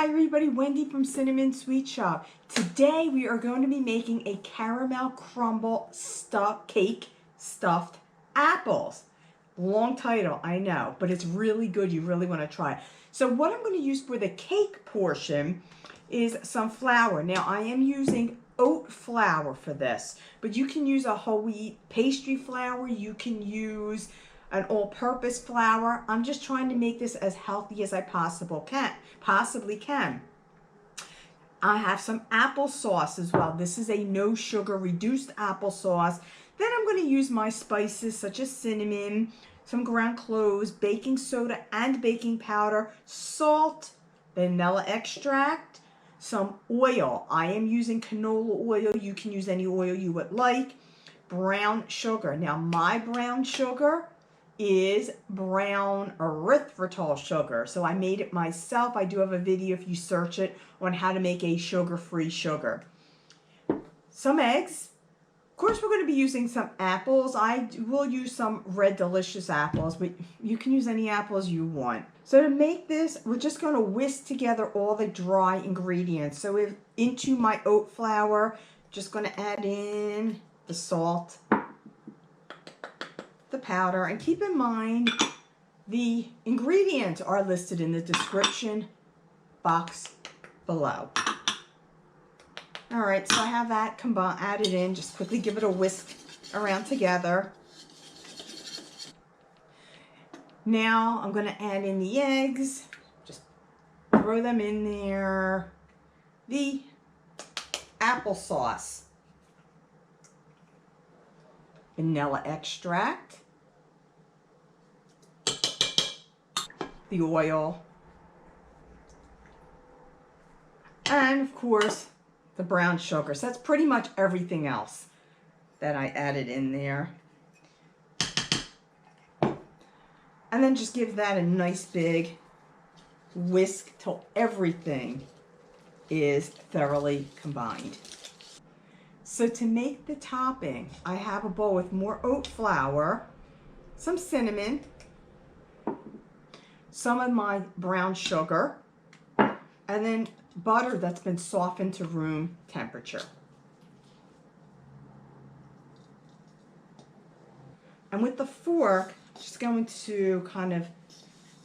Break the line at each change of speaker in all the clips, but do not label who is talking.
Hi everybody, Wendy from Cinnamon Sweet Shop. Today we are going to be making a caramel crumble cake stuffed apples. Long title, I know, but it's really good. You really want to try it. So what I'm going to use for the cake portion is some flour. Now I am using oat flour for this, but you can use a whole wheat pastry flour. You can use an all-purpose flour. I'm just trying to make this as healthy as I possibly can. I have some applesauce as well. This is a no sugar reduced applesauce. Then I'm going to use my spices such as cinnamon, some ground cloves, baking soda and baking powder, salt, vanilla extract, some oil. I am using canola oil. You can use any oil you would like. Brown sugar. Now my brown sugar is brown erythritol sugar. So I made it myself. I do have a video if you search it on how to make a sugar-free sugar. Some eggs. Of course, we're going to be using some apples. I will use some Red Delicious apples, but you can use any apples you want. So to make this, we're just going to whisk together all the dry ingredients. So into my oat flour, just going to add in the salt, the powder, and keep in mind the ingredients are listed in the description box below. All right, so I have that added in. Just quickly give it a whisk around together. Now I'm going to add in the eggs. Just throw them in there. The applesauce, vanilla extract, the oil, and of course the brown sugar. So that's pretty much everything else that I added in there. And then just give that a nice big whisk till everything is thoroughly combined. So to make the topping, I have a bowl with more oat flour, some cinnamon, some of my brown sugar, and then butter that's been softened to room temperature. And with the fork, just going to kind of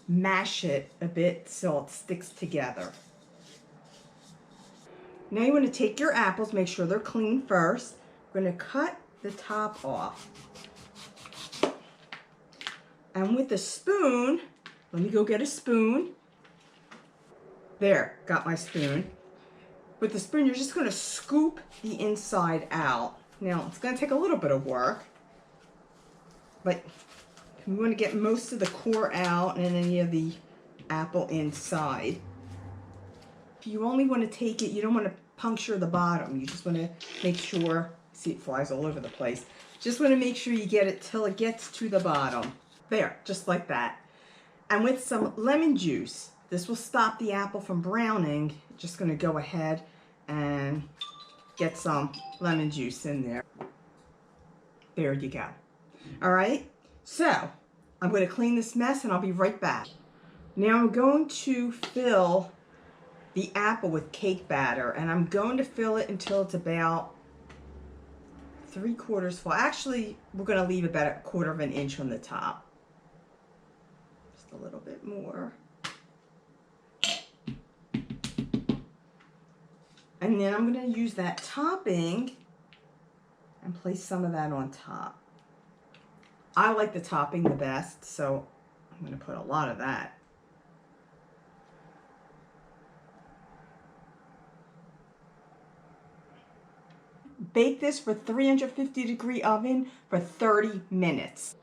mash it a bit so it sticks together. Now you want to take your apples, make sure they're clean first. We're going to cut the top off. And with a spoon, let me go get a spoon. There, got my spoon. With the spoon, you're just going to scoop the inside out. Now, it's going to take a little bit of work, but we want to get most of the core out and then you have the apple inside. If you only want to take it, you don't want to puncture the bottom. You just want to make sure, see it flies all over the place. Just want to make sure you get it till it gets to the bottom. There, just like that. And with some lemon juice, this will stop the apple from browning. Just going to go ahead and get some lemon juice in there. There you go. All right, so I'm going to clean this mess and I'll be right back. Now I'm going to fill the apple with cake batter, and I'm going to fill it until it's about 3/4 full. Actually, we're going to leave about 1/4 of an inch on the top. Just a little bit more. And then I'm going to use that topping and place some of that on top. I like the topping the best, so I'm going to put a lot of that. Bake this for 350-degree oven for 30 minutes.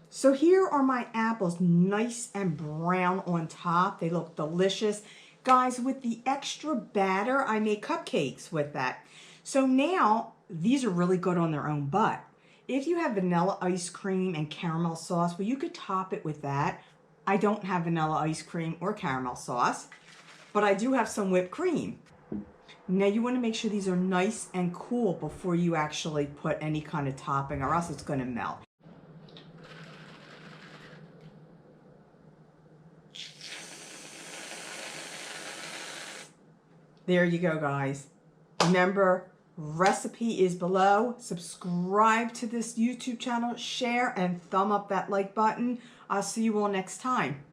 So here are my apples, nice and brown on top. They look delicious. Guys, with the extra batter, I made cupcakes with that. So now, these are really good on their own, but if you have vanilla ice cream and caramel sauce, well, you could top it with that. I don't have vanilla ice cream or caramel sauce, but I do have some whipped cream. Now you want to make sure these are nice and cool before you actually put any kind of topping, or else it's going to melt. There you go, guys. Remember, recipe is below. Subscribe to this YouTube channel, share, and thumb up that like button. I'll see you all next time.